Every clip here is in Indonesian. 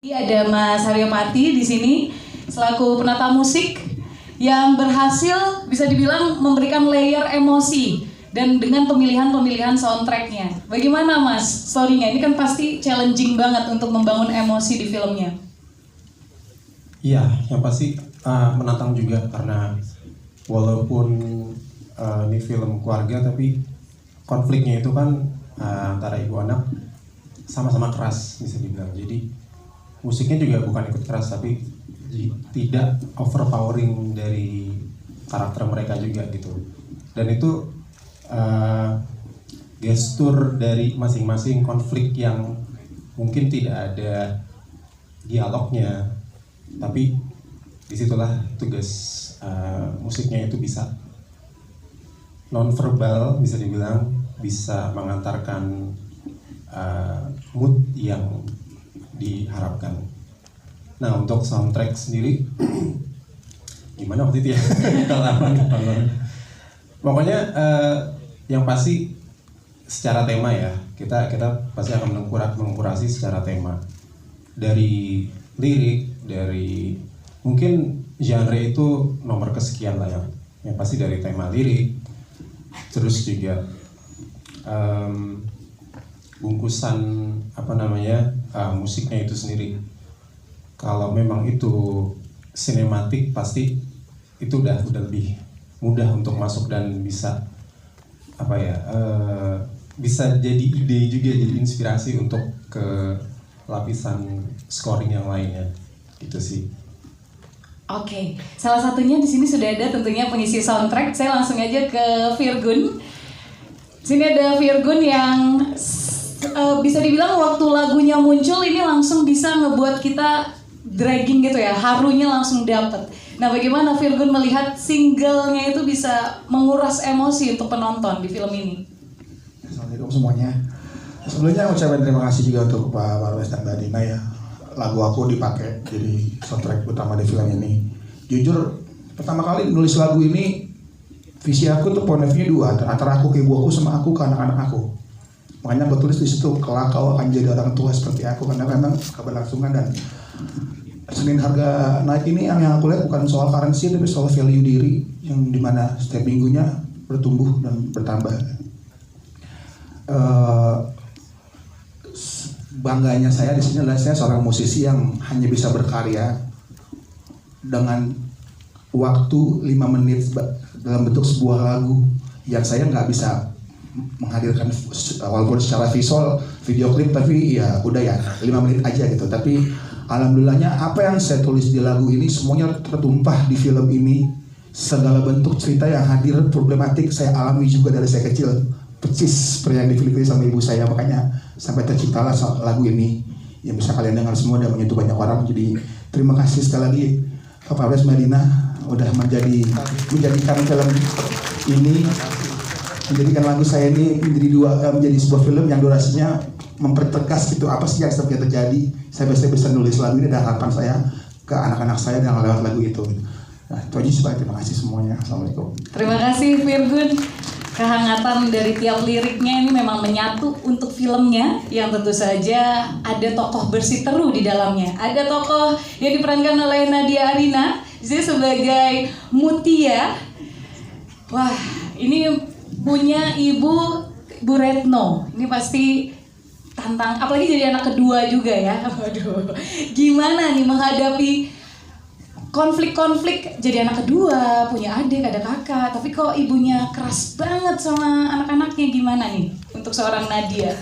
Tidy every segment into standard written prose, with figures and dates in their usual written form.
Ada Mas Haryo Pati di sini selaku penata musik yang berhasil bisa dibilang memberikan layer emosi dan dengan pemilihan soundtracknya. Bagaimana Mas story-nya? Ini kan pasti challenging banget untuk membangun emosi di filmnya. Iya, yang pasti menantang juga karena walaupun ini film keluarga tapi konfliknya itu kan antara ibu anak sama-sama keras bisa dibilang. Jadi musiknya juga bukan ikut keras tapi tidak overpowering dari karakter mereka juga gitu. Dan itu gestur dari masing-masing konflik yang mungkin tidak ada dialognya, tapi disitulah tugas musiknya itu bisa non-verbal, bisa dibilang bisa mengantarkan mood yang diharapkan. Nah, untuk soundtrack sendiri gimana waktu itu ya? Pokoknya yang pasti secara tema ya, kita pasti akan mengkurasi secara tema. Dari lirik, dari mungkin genre itu nomor kesekian lah yang pasti dari tema lirik, terus juga bungkusan musiknya itu sendiri. Kalau memang itu sinematik pasti itu udah lebih mudah untuk masuk dan bisa bisa jadi ide juga, jadi inspirasi untuk ke lapisan scoring yang lainnya gitu sih. Oke, salah satunya di sini sudah ada tentunya pengisi soundtrack. Saya langsung aja ke Virgun. Sini ada Virgun yang bisa dibilang waktu lagunya muncul ini langsung bisa ngebuat kita dragging gitu ya, harunya langsung dapet. Nah, bagaimana Virgun melihat singlenya itu bisa menguras emosi untuk penonton di film ini? Assalamualaikum semuanya. Sebelumnya ucapkan terima kasih juga untuk Pak Warwes dan Mbak Dina ya. Lagu aku dipakai jadi soundtrack utama di film ini. Jujur, pertama kali nulis lagu ini, visi aku tuh point of view dua, antara aku ke ibu aku sama aku ke anak-anak aku. Makanya aku tulis di situ, kelak kau akan jadi orang tua seperti aku, karena memang keberlangsungan dan Senin harga naik ini yang aku lihat bukan soal currency tapi soal value diri yang dimana setiap minggunya bertumbuh dan bertambah. Bangganya saya di sini adalah saya seorang musisi yang hanya bisa berkarya dengan waktu 5 menit dalam bentuk sebuah lagu yang saya nggak bisa menghadirkan walaupun secara visual video klip, tapi ya udah ya 5 menit aja gitu. Tapi alhamdulillahnya apa yang saya tulis di lagu ini semuanya tertumpah di film ini. Segala bentuk cerita yang hadir problematik saya alami juga dari saya kecil, persis seperti yang di sama ibu saya, makanya sampai terciptalah lagu ini yang bisa kalian dengar semua dan menyentuh banyak orang. Jadi terima kasih sekali lagi ke Pak Wes Madina udah menjadikan film ini, menjadikan lagu saya ini menjadi sebuah film yang durasinya mempertegas gitu apa sih yang sedang terjadi. Saya bisa nulis lagu ini dan harapan saya ke anak-anak saya dengan lewat lagu itu. Nah, itu aja sih, terima kasih semuanya. Assalamualaikum. Terima kasih Virgun. Kehangatan dari tiap liriknya ini memang menyatu untuk filmnya yang tentu saja ada tokoh bersiteru di dalamnya. Ada tokoh yang diperankan oleh Nadia Arina di sini sebagai Mutia. Wah, ini punya ibu Bu Retno. Ini pasti tantang, apalagi jadi anak kedua juga ya. Waduh, gimana nih menghadapi konflik-konflik jadi anak kedua, punya adik, ada kakak, tapi kok ibunya keras banget sama anak-anaknya, gimana nih untuk seorang Nadia?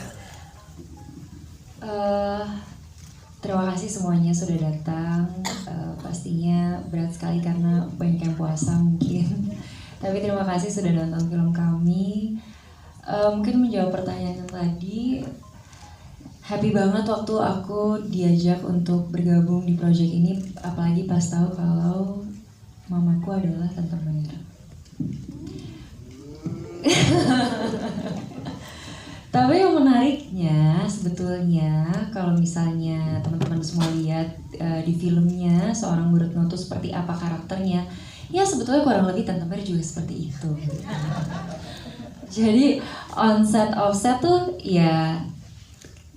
Terima kasih semuanya sudah datang. Pastinya berat sekali karena banyak yang puasa mungkin. Tapi terima kasih sudah nonton film kami. Mungkin menjawab pertanyaan yang tadi, happy banget waktu aku diajak untuk bergabung di project ini, apalagi pas tahu kalau mamaku adalah Tante Mayra. Tapi yang menariknya sebetulnya kalau misalnya teman-teman semua lihat di filmnya seorang Bu Retno itu seperti apa karakternya, ya sebetulnya kurang lebih Tante Mayra juga seperti itu. Jadi on set off set tuh ya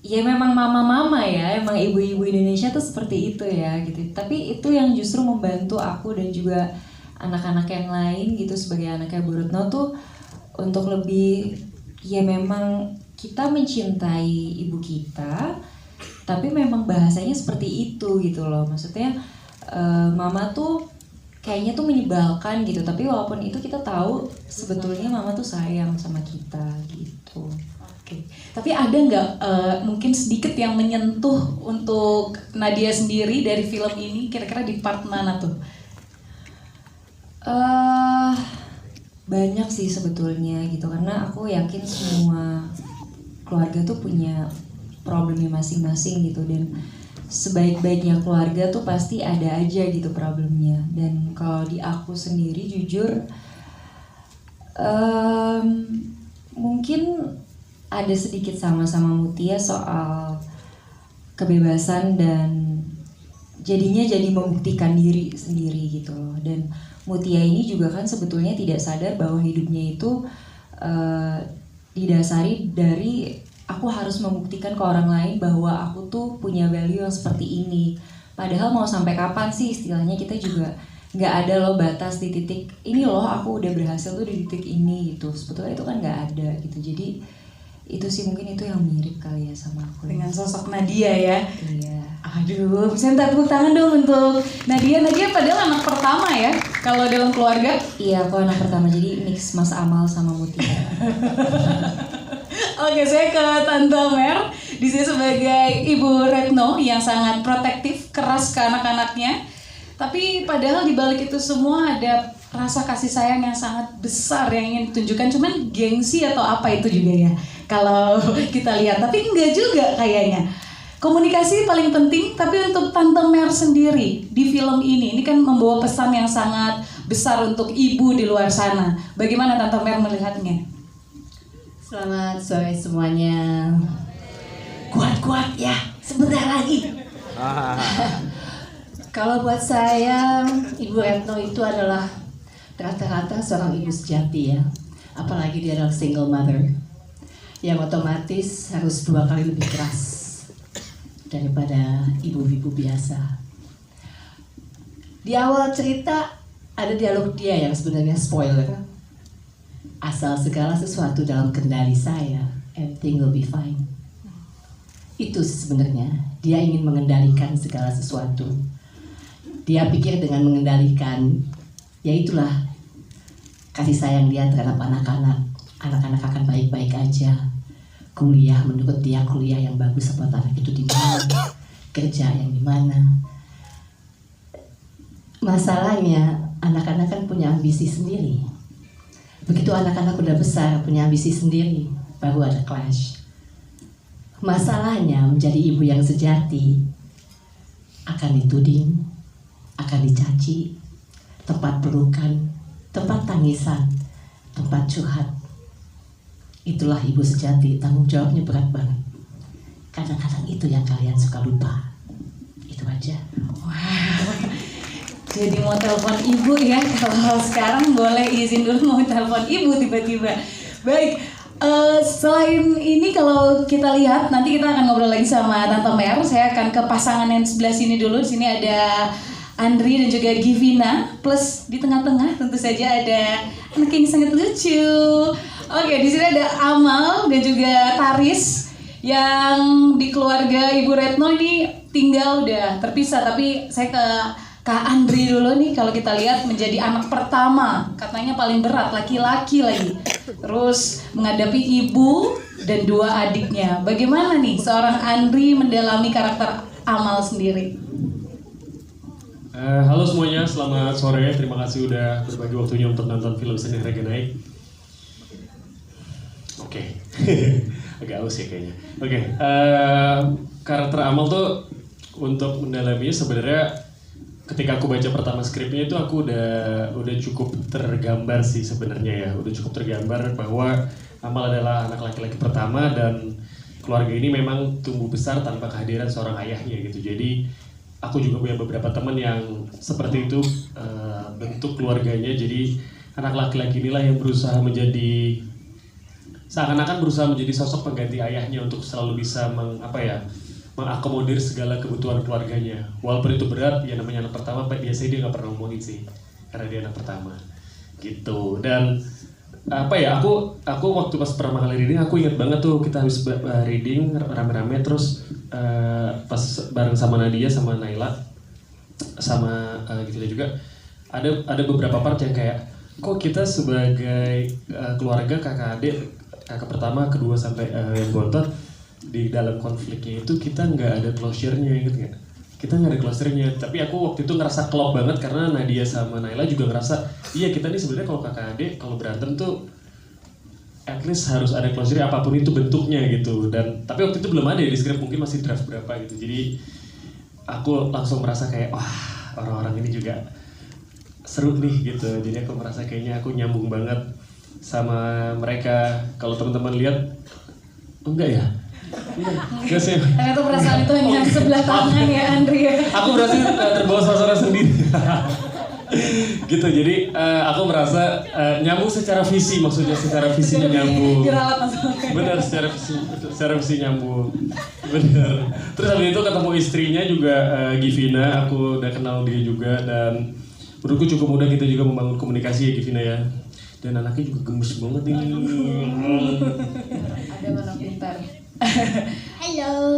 ya memang mama-mama ya, emang ibu-ibu Indonesia tuh seperti itu ya gitu. Tapi itu yang justru membantu aku dan juga anak-anak yang lain gitu sebagai anaknya Bu Retno tuh untuk lebih, ya memang kita mencintai ibu kita, tapi memang bahasanya seperti itu gitu loh. Maksudnya mama tuh kayaknya tuh menyebalkan gitu, tapi walaupun itu kita tahu sebetulnya mama tuh sayang sama kita gitu. Oke. Tapi ada nggak mungkin sedikit yang menyentuh untuk Nadia sendiri dari film ini, kira-kira di part mana tuh? Banyak sih sebetulnya gitu, karena aku yakin semua keluarga tuh punya problemnya masing-masing gitu, dan sebaik-baiknya keluarga tuh pasti ada aja gitu problemnya. Dan kalau di aku sendiri jujur mungkin ada sedikit sama-sama Mutia soal kebebasan dan jadinya jadi membuktikan diri sendiri gitu loh. Dan Mutia ini juga kan sebetulnya tidak sadar bahwa hidupnya itu didasari dari aku harus membuktikan ke orang lain bahwa aku tuh punya value yang seperti ini. Padahal mau sampai kapan sih istilahnya, kita juga nggak ada loh batas di titik ini loh aku udah berhasil tuh di titik ini gitu. Sebetulnya itu kan nggak ada gitu. Jadi itu sih mungkin itu yang mirip kali ya sama aku. Dengan sosok Nadia ya. Iya. Aduh, bisa minta tepuk tangan dong untuk Nadia. Nadia padahal anak pertama ya kalau dalam keluarga. Iya, aku anak pertama, jadi mix Mas Amal sama Mutia. Oke, saya ke Tante Mer di sini sebagai Ibu Retno yang sangat protektif, keras ke anak-anaknya. Tapi padahal di balik itu semua ada rasa kasih sayang yang sangat besar yang ingin ditunjukkan. Cuman gengsi atau apa itu juga ya kalau kita lihat. Tapi enggak juga kayaknya. Komunikasi paling penting, tapi untuk Tante Mer sendiri di film ini kan membawa pesan yang sangat besar untuk ibu di luar sana. Bagaimana Tante Mer melihatnya? Selamat sore semuanya. Kuat-kuat ya, sebentar lagi. Kalau buat saya, Ibu Retno itu adalah rata-rata seorang ibu sejati ya. Apalagi dia adalah single mother, yang otomatis harus 2 kali lebih keras daripada ibu-ibu biasa. Di awal cerita ada dialog dia yang sebenarnya spoiler. Asal segala sesuatu dalam kendali saya, everything will be fine. Itu sebenarnya, dia ingin mengendalikan segala sesuatu. Dia pikir dengan mengendalikan, ya itulah kasih sayang dia terhadap anak-anak. Anak-anak akan baik-baik aja. Kuliah, menurut dia kuliah yang bagus buat anak itu di mana, kerja yang di mana. Masalahnya, anak-anak kan punya ambisi sendiri. Begitu anak-anak udah besar, punya ambisi sendiri, baru ada clash. Masalahnya menjadi ibu yang sejati akan dituding, akan dicaci, tempat pelukan, tempat tangisan, tempat curhat. Itulah ibu sejati, tanggung jawabnya berat banget. Kadang-kadang itu yang kalian suka lupa. Itu aja. Wow. Jadi mau telepon ibu ya, kalau sekarang boleh izin dulu mau telepon ibu tiba-tiba. Baik, selain ini kalau kita lihat, nanti kita akan ngobrol lagi sama Tante Mer. Saya akan ke pasangan yang sebelah sini dulu. Di sini ada Andri dan juga Givina, plus di tengah-tengah tentu saja ada anak yang sangat lucu. Oke, di sini ada Amal dan juga Taris yang di keluarga Ibu Retno ini tinggal udah terpisah. Tapi saya ke Kak Andri dulu nih, kalau kita lihat menjadi anak pertama, katanya paling berat, laki-laki lagi. Terus menghadapi ibu dan 2 adiknya. Bagaimana nih seorang Andri mendalami karakter Amal sendiri? Halo semuanya, selamat sore. Terima kasih udah berbagi waktunya untuk nonton film Seni Regenai. Oke. Agak aus ya kayaknya. Oke. Karakter Amal tuh untuk mendalaminya sebenarnya ketika aku baca pertama skripnya itu aku udah cukup tergambar sih sebenarnya ya. Udah cukup tergambar bahwa Amal adalah anak laki-laki pertama dan keluarga ini memang tumbuh besar tanpa kehadiran seorang ayahnya gitu. Jadi aku juga punya beberapa teman yang seperti itu bentuk keluarganya. Jadi anak laki-laki inilah yang berusaha menjadi seakan-akan berusaha menjadi sosok pengganti ayahnya untuk selalu bisa mengakomodir segala kebutuhan keluarganya. Walaupun itu berat, ya namanya anak pertama, biasanya dia nggak pernah ngomongin sih, karena dia anak pertama, gitu. Dan aku waktu pas pertama kali reading, aku inget banget tuh kita habis reading rame-rame, terus pas bareng sama Nadia sama Naila sama Givina juga, ada beberapa part yang kayak, kok kita sebagai keluarga kakak adik, kakak pertama, kedua sampai yang bontot, di dalam konfliknya itu kita nggak ada closure-nya, inget nggak? Kita nggak ada closure-nya, tapi aku waktu itu ngerasa klop banget karena Nadia sama Naila juga ngerasa, iya kita nih sebenarnya kalau kakak adik kalau berantem tuh at least harus ada closure apapun itu bentuknya gitu. Dan tapi waktu itu belum ada di script, mungkin masih draft berapa gitu, jadi aku langsung merasa kayak wah, orang-orang ini juga seru nih gitu. Jadi aku merasa kayaknya aku nyambung banget sama mereka. Kalau teman-teman lihat, enggak ya? Enggak sih. Ternyata perasaan itu hanya di sebelah tangan ya Andri ya. Aku berhasil terbawa suasana sendiri. Gitu, jadi aku merasa nyambung secara visi, maksudnya secara visinya nyambung. Jerawat maksudnya. Benar, secara visi nyambung. Benar. Terus habis itu ketemu istrinya juga, Givina, aku udah kenal dia juga, dan menurutku cukup mudah kita juga membangun komunikasi ya Givina ya. Dan anaknya juga gemes banget ini. Ada anak pintar. Halo.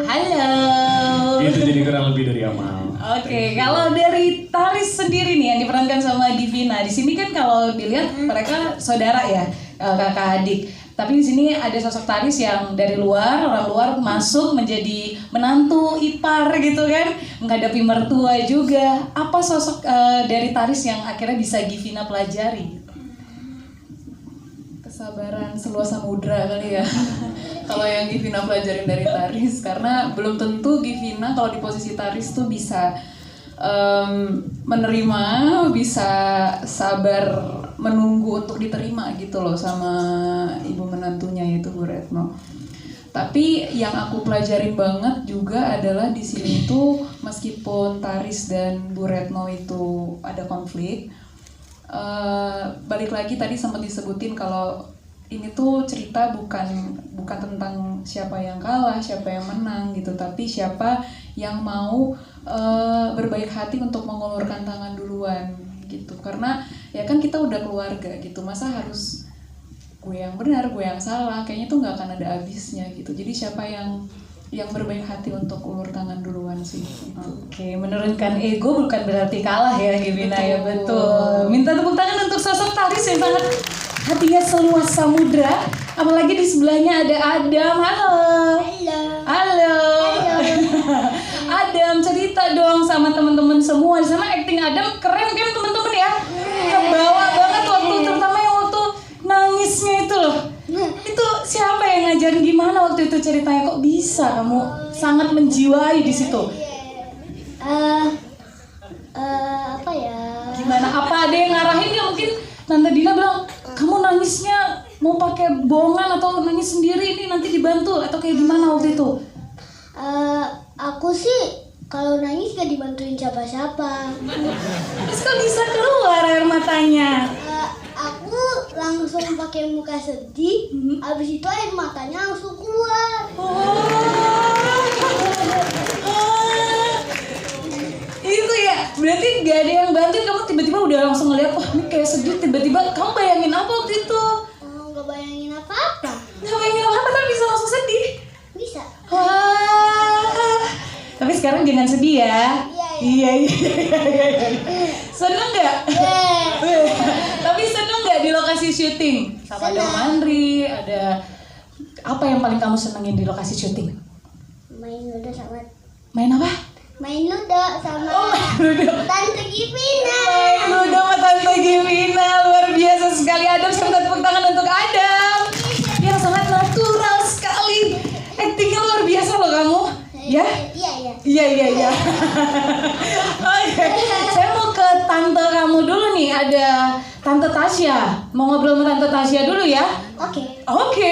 Itu jadi kurang lebih dari Amal. Oke, kalau dari Taris sendiri nih yang diperankan sama Givina, di sini kan kalau dilihat mereka saudara ya, kakak adik. Tapi di sini ada sosok Taris yang dari luar, orang luar masuk menjadi menantu ipar gitu kan, menghadapi mertua juga. Apa sosok dari Taris yang akhirnya bisa Givina pelajari? Kesabaran seluas samudra kali ya. Kalau yang Givina pelajarin dari Taris, karena belum tentu Givina kalau di posisi Taris tuh bisa menerima, bisa sabar menunggu untuk diterima gitu loh sama ibu menantunya yaitu Bu Retno. Tapi yang aku pelajarin banget juga adalah di sini tuh meskipun Taris dan Bu Retno itu ada konflik, balik lagi tadi sempat disebutin kalau ini tuh cerita bukan tentang siapa yang kalah, siapa yang menang gitu, tapi siapa yang mau berbaik hati untuk mengulurkan tangan duluan gitu. Karena ya kan kita udah keluarga gitu, masa harus gue yang benar, gue yang salah, kayaknya tuh nggak akan ada habisnya gitu. Jadi siapa yang berbaik hati untuk ulur tangan duluan sih. Oke, menurunkan ego bukan berarti kalah ya Givina ya, betul. Minta tepuk tangan untuk sosok Taris yang sangat hatinya seluas samudra. Apalagi di sebelahnya ada Adam. Halo. Adam, cerita dong sama teman-teman semua di sana. Acting Adam keren kan teman-teman ya? Kebawa banget waktu, terutama yang waktu nangisnya itu loh. Itu siapa yang ngajarin, gimana waktu itu ceritanya, kok bisa kamu sangat menjiwai di situ? Apa ya? Gimana? Apa ada yang ngarahin ya? Mungkin Tante Dina bilang, kamu nangisnya mau pakai bohongan atau nangis sendiri ini nanti dibantu atau kayak gimana waktu itu? Aku sih kalau nangis gak dibantuin siapa-siapa. Terus kok bisa keluar air matanya? Aku langsung pakai muka sedih, abis itu air matanya langsung keluar. Itu ya, berarti gak ada yang bantuin, kamu tiba-tiba udah langsung ngeliat, wah ini kayak sedih, tiba-tiba kamu bayangin apa waktu itu? Gak bayangin apa-apa. Gak bayangin apa-apa tapi bisa langsung sedih? Bisa. Wah, tapi sekarang jangan sedih ya. Iya. Seneng nggak? Tapi seneng nggak di lokasi syuting? Sama ada Mandri, ada apa yang paling kamu senengin di lokasi syuting? Main ludo sama. Main apa? Main ludo sama Tante Givina. Main ludo sama Tante Givina, luar biasa sekali. Adam, selamat tepuk tangan untuk Adam. Yang sangat natural sekali. Actingnya luar biasa loh kamu. Ya? Iya. Oke, saya mau ke tante kamu dulu nih. Ada Tante Tasya. Mau ngobrol sama Tante Tasya dulu ya? Oke.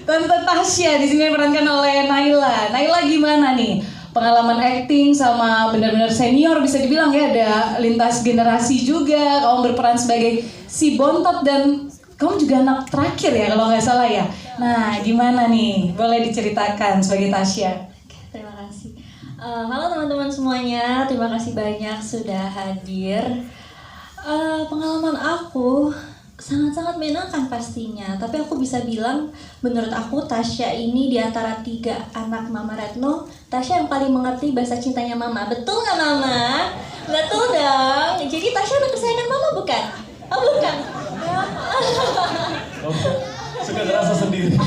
Tante Tasya di sini diperankan oleh Naila. Naila gimana nih? Pengalaman acting sama benar-benar senior bisa dibilang ya, ada lintas generasi juga. Kamu berperan sebagai si bontot dan kamu juga anak terakhir ya kalau nggak salah ya. Nah, gimana nih? Boleh diceritakan sebagai Tasya. Terima kasih. Halo teman-teman semuanya, terima kasih banyak sudah hadir. Pengalaman aku sangat-sangat menyenangkan pastinya. Tapi aku bisa bilang, menurut aku Tasya ini di antara 3 anak Mama Retno, Tasya yang paling mengerti bahasa cintanya Mama. Betul nggak Mama? Betul dong. Jadi Tasya anak kesayangan Mama bukan? Oh bukan. Suka terasa sendiri.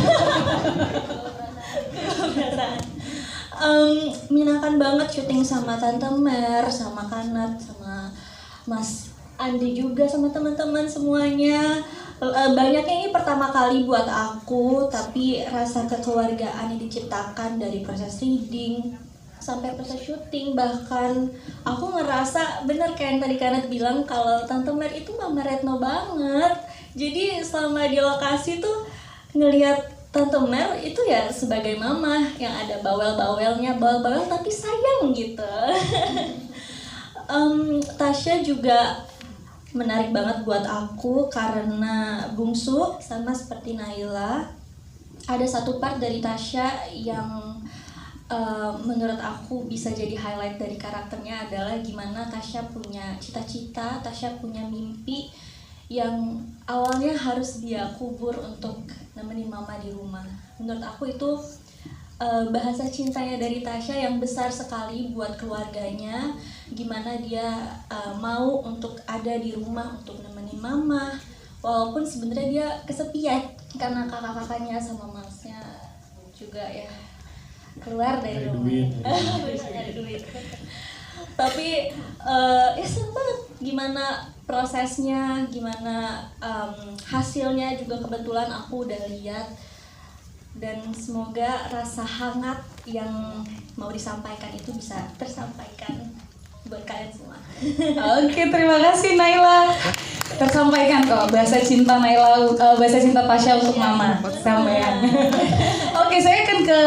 Menyenangkan banget syuting sama Tante Mer, sama Kanat, sama Mas Andi juga, sama teman-teman semuanya. Banyaknya ini pertama kali buat aku, tapi rasa kekeluargaan yang diciptakan dari proses reading sampai proses syuting, bahkan aku ngerasa bener kayak yang tadi Kanat bilang kalau Tante Mer itu Mama Retno banget. Jadi selama di lokasi tuh ngelihat Tante Mer itu ya sebagai mama yang ada bawel-bawelnya, bawel-bawel tapi sayang gitu. Tasya juga menarik banget buat aku karena bungsu sama seperti Naila. Ada satu part dari Tasya yang menurut aku bisa jadi highlight dari karakternya adalah gimana Tasya punya cita-cita, Tasya punya mimpi yang awalnya harus dia kubur untuk nemenin mama di rumah. Menurut aku itu bahasa cintanya dari Tasya yang besar sekali buat keluarganya, gimana dia mau untuk ada di rumah untuk nemenin mama walaupun sebenarnya dia kesepian karena kakak-kakaknya sama masnya juga ya keluar dari rumah. Ada duit. Tapi ya seneng banget gimana prosesnya, gimana hasilnya juga kebetulan aku udah lihat, dan semoga rasa hangat yang mau disampaikan itu bisa tersampaikan buat kalian semua. Oke, terima kasih Naila. Tersampaikan kok bahasa cinta Naila, bahasa cinta Tasya untuk Mama. Sampaikan. Oke, saya akan ke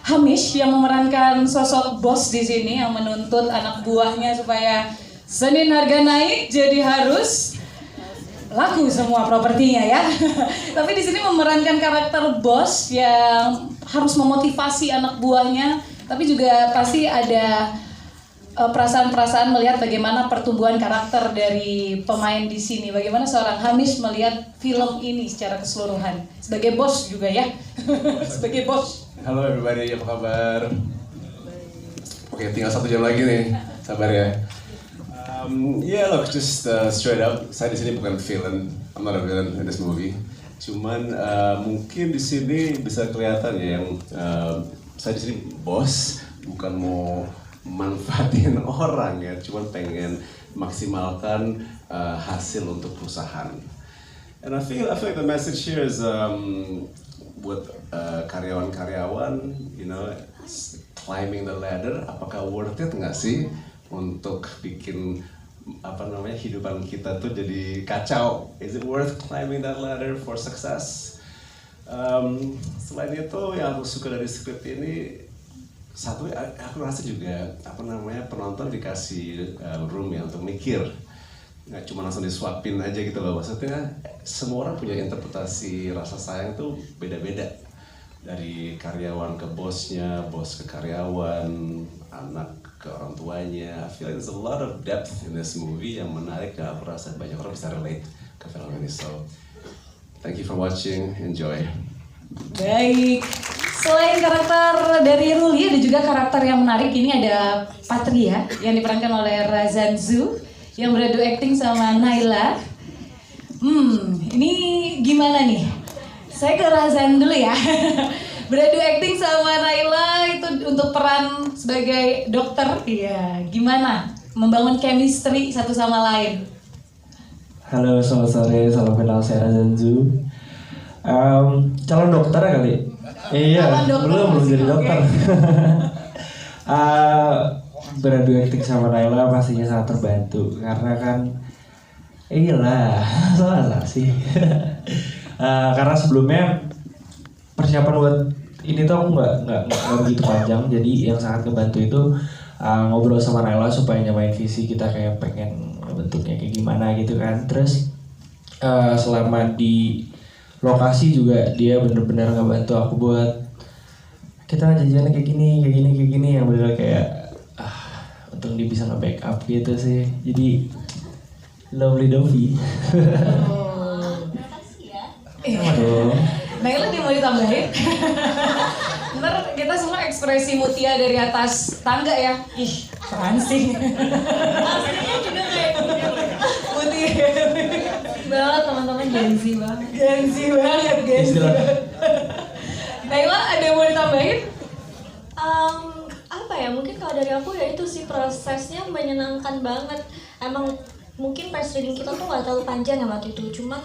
Hamish yang memerankan sosok bos di sini yang menuntut anak buahnya supaya Senin harga naik jadi harus laku semua propertinya ya. Tapi di sini memerankan karakter bos yang harus memotivasi anak buahnya, tapi juga pasti ada perasaan-perasaan melihat bagaimana pertumbuhan karakter dari pemain di sini. Bagaimana seorang Hamish melihat film ini secara keseluruhan sebagai bos juga ya. Sebagai bos. Halo everybody, apa kabar? Oke, tinggal 1 jam lagi nih, sabar ya. Look, just straight up, saya di sini bukan villain, I'm not a villain in this movie. Cuman mungkin di sini bisa kelihatan ya yang saya di sini bos, bukan mau manfaatin orang ya, cuman pengen maksimalkan hasil untuk perusahaan. And I feel like the message here is buat karyawan-karyawan, you know, climbing the ladder, apakah worth it nggak sih untuk bikin hidupan kita tuh jadi kacau? Is it worth climbing that ladder for success? Selain itu yang aku suka dari script ini, satu aku rasa juga penonton dikasih room ya untuk mikir, nggak cuma langsung disuapin aja gitu loh. Maksudnya semua orang punya interpretasi rasa sayang tuh beda-beda, dari karyawan ke bosnya, bos ke karyawan, anak ke orang tuanya. I feel like there's a lot of depth in this movie yang menarik, dan aku rasa banyak orang bisa relate ke film ini. So thank you for watching, enjoy. Baik, selain karakter dari Ruli, ada juga karakter yang menarik. Ini ada Patria yang diperankan oleh Razan Zhu yang beradu acting sama Naila. Ini gimana nih? Saya ke Razan dulu ya. Beradu acting sama Naila itu untuk peran sebagai dokter. Iya, gimana membangun chemistry satu sama lain? Halo, selamat sore, salam kenal, saya Razan Zhu. Calon dokter kali? Iya, belum jadi dokter. Beradu acting sama Naila pastinya sangat terbantu karena kan salah sih. Karena sebelumnya persiapan buat ini tuh aku nggak begitu panjang, jadi yang sangat ngebantu itu ngobrol sama Naila supaya nyamain visi kita, kayak pengen bentuknya kayak gimana gitu kan. Terus selama di lokasi juga dia bener-bener ngebantu aku buat kita jajannya kayak gini yang bener kayak untung dia bisa nge-backup gitu sih. Jadi lovely Dovi. Aduh. Naila dia mau ditambahin? Ntar kita semua ekspresi Mutia dari atas tangga ya. Ih, apaan sih? Aslinya juga kayak Mutia. banget teman-teman, Gen Z banget. Gen Z banget, Gen Z. Naila ada yang mau ditambahin? Apa ya, mungkin kalau dari aku ya itu sih, prosesnya menyenangkan banget. Emang mungkin press reading kita tuh gak terlalu panjang ya waktu itu, cuman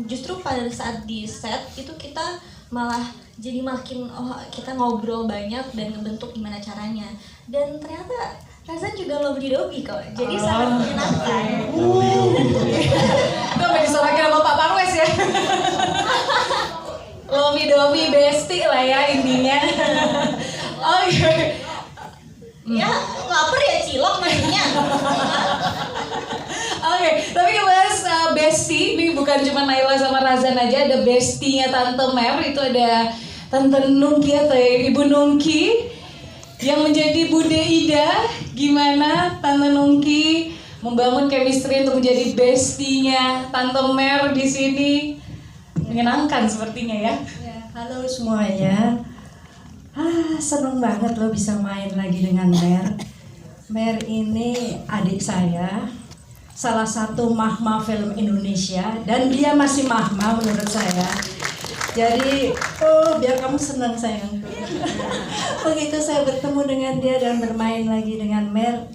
justru pada saat di set itu kita malah jadi makin kita ngobrol banyak dan ngebentuk gimana caranya, dan ternyata Razan juga lovely Dovi kok, jadi sangat menyenangkan. Itu sampai disorakin sama Pak Parwes ya. Lovely Dovi bestie lah ya intinya. Oh iya. Ya lapar ya cilok maksudnya. Oke, tapi ngebahas bestie, ini bukan cuma Naila sama Razan aja, ada bestinya Tante Mer, itu ada Tante Nungki atau Ibu Nungki yang menjadi Bude Ida. Gimana Tante Nungki membangun chemistry untuk menjadi bestinya Tante Mer di sini? Menyenangkan sepertinya ya. Halo semuanya. Seneng banget lo bisa main lagi dengan Mer. Mer ini adik saya, salah satu mahma film Indonesia, dan dia masih mahma menurut saya. Jadi, biar kamu senang sayangku. Begitu saya bertemu dengan dia dan bermain lagi dengan Mer,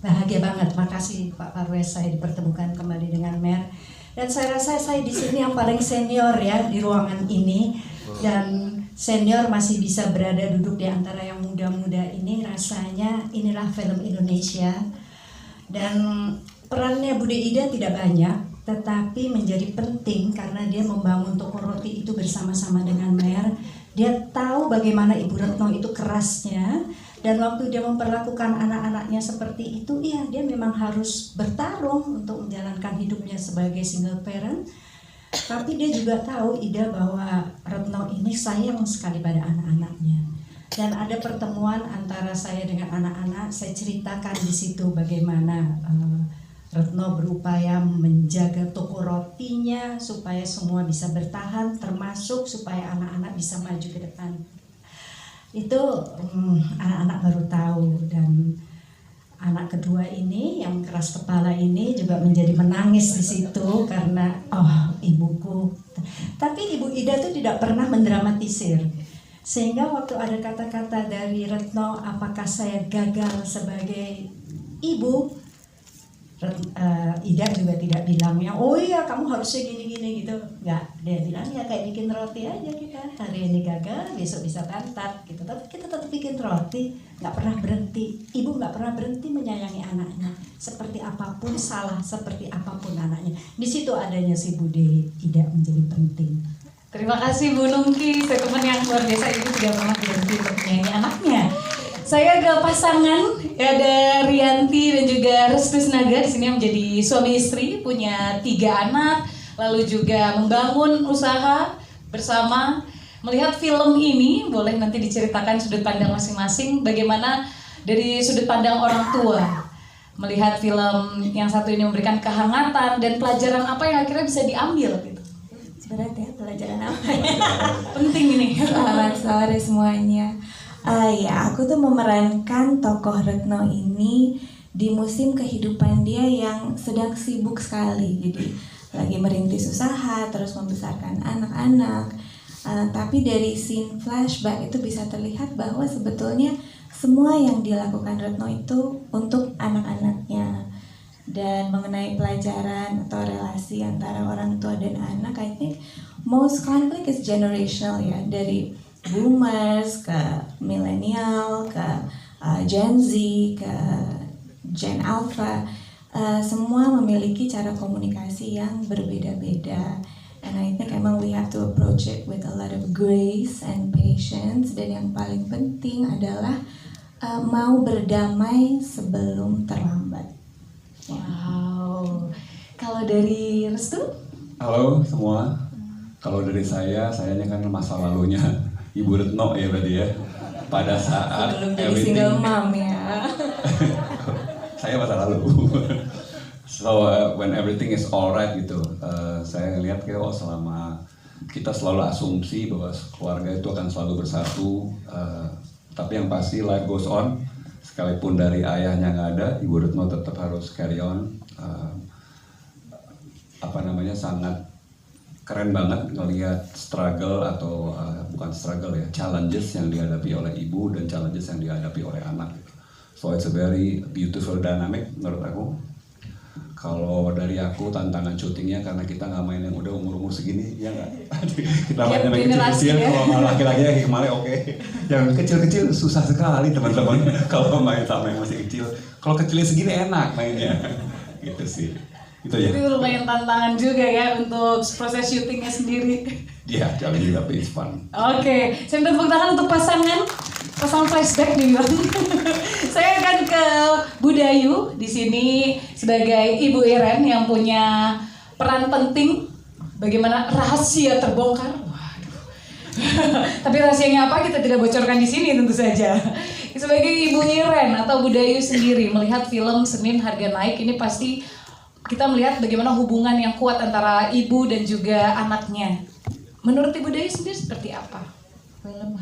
bahagia banget. Makasih Pak Parwes, saya dipertemukan kembali dengan Mer. Dan saya rasa saya di sini yang paling senior ya di ruangan ini, dan senior masih bisa berada duduk di antara yang muda-muda ini. Rasanya inilah film Indonesia. Dan perannya Bude Ida tidak banyak, tetapi menjadi penting karena dia membangun toko roti itu bersama-sama dengan Mer. Dia tahu bagaimana Ibu Retno itu kerasnya, dan waktu dia memperlakukan anak-anaknya seperti itu, iya dia memang harus bertarung untuk menjalankan hidupnya sebagai single parent. Tapi dia juga tahu Ida bahwa Retno ini sayang sekali pada anak-anaknya. Dan ada pertemuan antara saya dengan anak-anak, saya ceritakan di situ bagaimana Retno berupaya menjaga toko rotinya supaya semua bisa bertahan, termasuk supaya anak-anak bisa maju ke depan. Itu anak-anak baru tahu, dan anak kedua ini yang keras kepala ini juga menjadi menangis di situ karena ibuku. Tapi Ibu Ida tuh tidak pernah mendramatisir. Sehingga waktu ada kata-kata dari Retno, apakah saya gagal sebagai ibu, Ida juga tidak bilangnya, oh iya kamu harusnya gini-gini gitu. Enggak, dia bilang ya kayak bikin roti aja kita. Hari ini gagal, besok bisa kantat gitu. Tapi kita tetap bikin roti, nggak pernah berhenti. Ibu nggak pernah berhenti menyayangi anaknya. Seperti apapun salah, seperti apapun anaknya. Di situ adanya si Bude Ida menjadi penting. Terima kasih Bu Nungki, statement yang luar biasa. Ibu tidak pernah berhenti untuk menyayangi anaknya. Saya ke pasangan, ada Rianti dan juga Restu Naga di sini yang menjadi suami istri, punya 3 anak, lalu juga membangun usaha bersama. Melihat film ini, boleh nanti diceritakan sudut pandang masing-masing, bagaimana dari sudut pandang orang tua melihat film yang satu ini memberikan kehangatan dan pelajaran apa yang akhirnya bisa diambil gitu. Berat ya, pelajaran apa ya? Penting ini. Selamat sore semuanya. Ya, aku tuh memerankan tokoh Retno ini di musim kehidupan dia yang sedang sibuk sekali. Jadi lagi merintis usaha, terus membesarkan anak-anak. Tapi dari scene flashback itu bisa terlihat bahwa sebetulnya semua yang dilakukan Retno itu untuk anak-anaknya. Dan mengenai pelajaran atau relasi antara orang tua dan anak, I think most conflict is generational ya, dari boomers ke millennial ke Gen Z ke Gen Alpha, semua memiliki cara komunikasi yang berbeda-beda. And I think emang we have to approach it with a lot of grace and patience, dan yang paling penting adalah mau berdamai sebelum terlambat. Wow, kalau dari Restu? Halo semua. Kalau dari sayanya kan masa lalunya Ibu Retno ya berarti ya. Pada saat Belum jadi single mom ya. Saya masa lalu. So when everything is alright gitu, saya ngelihat kayak selama kita selalu asumsi bahwa keluarga itu akan selalu bersatu, tapi yang pasti life goes on. Sekalipun dari ayahnya nggak ada, Ibu Retno tetap harus carry on. Sangat keren banget ngelihat struggle atau bukan struggle ya, challenges yang dihadapi oleh ibu dan challenges yang dihadapi oleh anak. So it's a very beautiful dynamic menurut aku. Kalau dari aku tantangan syutingnya karena kita nggak main yang udah umur segini, ya nggak? Kita main yang kecil-kecil, ya? Kalau laki-laki yang kemarin oke. Yang kecil-kecil susah sekali teman-teman kalau main sama yang masih kecil. Kalau kecilnya segini enak mainnya, gitu sih. Gitu ya. Itu lumayan tantangan juga ya untuk proses syutingnya sendiri. Iya, challenge juga, tapi it's fun. Oke, saya minta tepuk tangan untuk pasangan flashback nih Bang. Saya akan ke Budayu di sini sebagai Ibu Iren yang punya peran penting bagaimana rahasia terbongkar. Waduh. Tapi rahasianya apa kita tidak bocorkan di sini tentu saja. Sebagai Ibu Iren atau Budayu sendiri melihat film Senin Harga Naik ini pasti kita melihat bagaimana hubungan yang kuat antara ibu dan juga anaknya. Menurut Ibu Dayu sendiri seperti apa? Film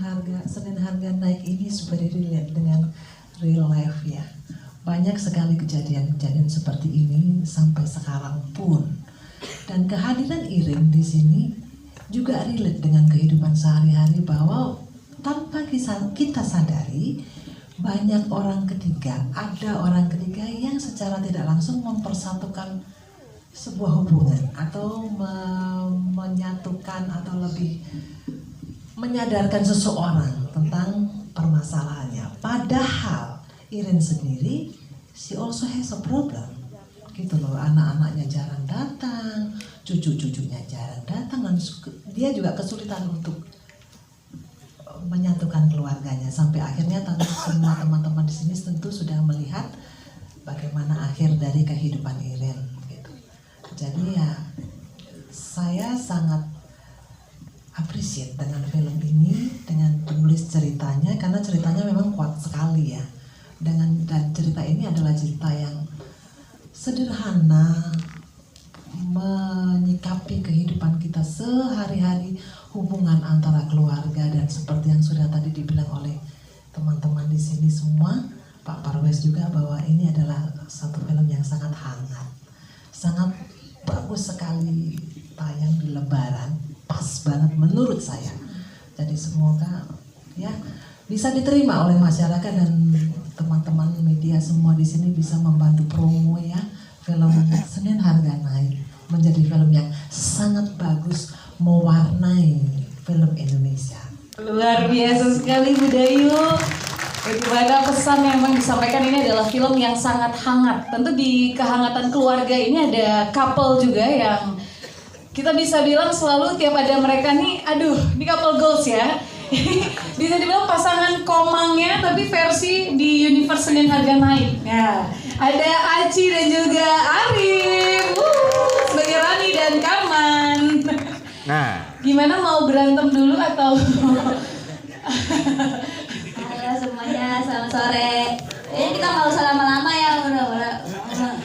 Senin Harga Naik ini sebenarnya relate dengan real life ya. Banyak sekali kejadian-kejadian seperti ini sampai sekarang pun. Dan kehadiran Iren di sini juga relate dengan kehidupan sehari-hari bahwa tanpa kita sadari banyak ada orang ketiga yang secara tidak langsung mempersatukan sebuah hubungan atau menyatukan atau lebih menyadarkan seseorang tentang permasalahannya. Padahal Iren sendiri, she also has a problem. Gitu loh, anak-anaknya jarang datang, cucu-cucunya jarang datang, dan dia juga kesulitan untuk menyatukan keluarganya. Sampai akhirnya semua teman-teman di sini tentu sudah melihat bagaimana akhir dari kehidupan Iren. Gitu. Jadi ya, saya sangat appreciate dengan film ini, dengan penulis ceritanya, karena ceritanya memang kuat sekali ya. Dan cerita ini adalah cerita yang sederhana, menyikapi kehidupan kita sehari-hari, hubungan antara keluarga, dan seperti yang sudah tadi dibilang oleh teman-teman di sini semua, Pak Parwes juga, bahwa ini adalah satu film yang sangat hangat, sangat bagus sekali tayang di Lebaran, pas banget menurut saya. Jadi semoga ya bisa diterima oleh masyarakat dan teman-teman media semua di sini bisa membantu promo ya film Senin Harga Naik menjadi film yang sangat bagus mewarnai film Indonesia. Luar biasa sekali Bu Dayu. Bagaimana pesan yang memang disampaikan, ini adalah film yang sangat hangat. Tentu di kehangatan keluarga ini ada couple juga yang kita bisa bilang selalu tiap ada mereka nih, aduh, ini couple goals ya. Bisa dibilang pasangan komangnya tapi versi di universe Senin Harga Naik. Nah, ada Aci dan juga Arif sebagai Rani dan Kaman. Nah, gimana, mau berantem dulu atau? Halo semuanya, selamat sore. Ini kita nggak usah lama-lama ya, udah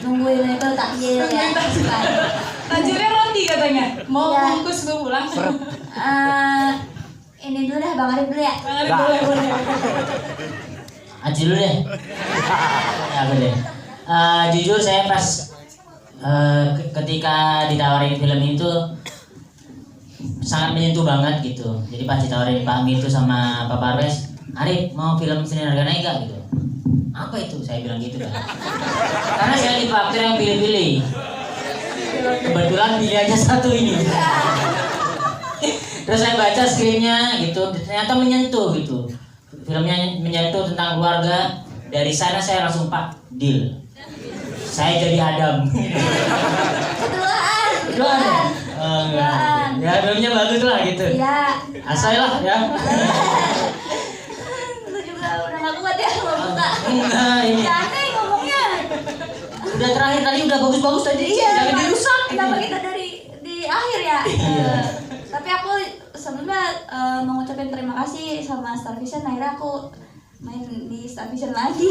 nungguin itu takjil ya. Takjilnya roti katanya, mau bungkus gue pulang. Ini dulu deh, Bang Arif dulu ya. Bang Arif boleh. Aji dulu deh. Aku deh. Jujur saya pas ketika ditawarin film itu sangat menyentuh banget gitu. Jadi pas ditawarin Pak Amir itu sama Pak Parwes, Arif mau film Senin Harga Naik gak gitu. Apa itu? Saya bilang gitu kan. Karena saya di faktor yang pilih-pilih. Kebetulan pilih aja satu ini. Terus saya baca skripnya gitu, ternyata menyentuh gitu. Filmnya menyentuh tentang keluarga. Dari sana saya langsung Pak, deal. Saya jadi Adam. Keduaan. Ya filmnya bagus lah gitu. Iya. Asal lah ya. Lu juga udah gak kuat ya mau buka. Enggak ini. Aneh ngomongnya. Udah terakhir tadi udah bagus-bagus tadi. Iya. Jangan dirusak. Kenapa kita di di akhir ya. Tapi aku sebelumnya mau ngucapin terima kasih sama Star Vision. Akhirnya aku main di Star Vision lagi.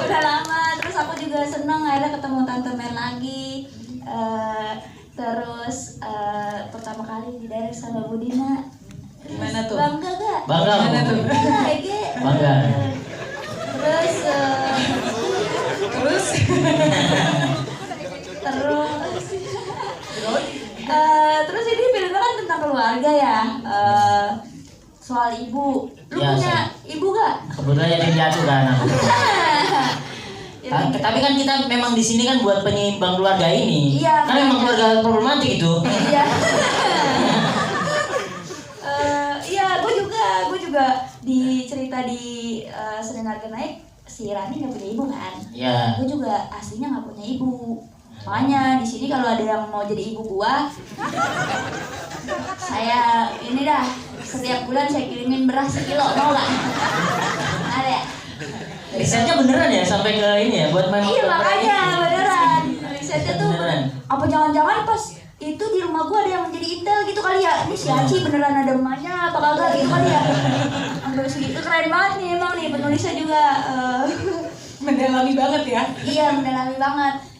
Udah lama. Terus aku juga seneng akhirnya ketemu Tante Mer lagi. Terus pertama kali di direct sama Budina. Gimana tuh? Bangga gak? Bangga. Gimana tuh? Bangga. Terus terus ini filmnya kan tentang keluarga ya, soal ibu. Lu Ya, punya ibu gak? Kebetulan yatim piatu kan aku. Tapi kan kita memang di sini kan buat penyeimbang keluarga ini. Iya, kan memang keluarga problematik itu. Iya. Iya, gue juga di cerita di Senin Harga Naik, si Rani nggak punya ibu kan? Iya. Gue juga aslinya nggak punya ibu. Makanya di sini kalau ada yang mau jadi ibu gua, saya ini dah setiap bulan saya kirimin beras sekilo, mau nggak? Ada ya? Risetnya beneran ya sampai ke ini ya buat memang. Iya makanya beneran. Risetnya tuh Beneran. apa jangan-jangan pas itu di rumah gua ada yang menjadi intel gitu kali ya? Ini si Aci beneran ada emaknya apa kagak gitu kali ya? Sampai segitu keren banget nih emang nih penulisnya juga mendalami banget ya. Iya mendalami banget.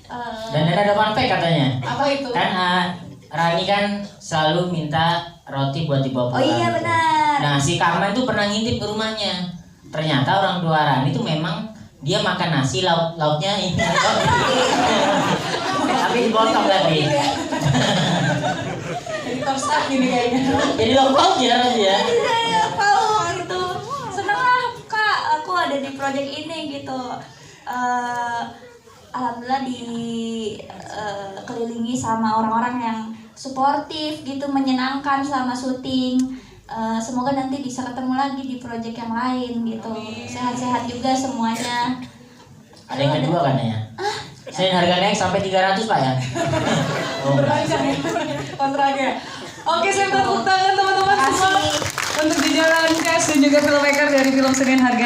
Dan ada fun fact katanya. Apa itu? Kan Rani kan selalu minta roti buat dibawa pulang. Oh iya benar. Nah si Karma itu pernah ngintip ke rumahnya. Ternyata orang tua Rani itu memang dia makan nasi lauknya ini. Tapi dipotong tadi. Jadi torsak gini kayaknya. Jadi lauk pauk ya Rani ya. Jadi saya pauk gitu. Seneng lah Kak, aku ada di project ini gitu. Alhamdulillah dikelilingi sama orang-orang yang suportif gitu, menyenangkan selama syuting. Semoga nanti bisa ketemu lagi di project yang lain gitu. Sehat-sehat juga semuanya. Ada yang kedua kan ya? Saya harga naik sampai 300 Pak ya. Berpanjang ya kontraknya. Oke, saya tepuk tangan teman-teman semua untuk di Jalan Cash dan juga filmmaker dari film Senin Harga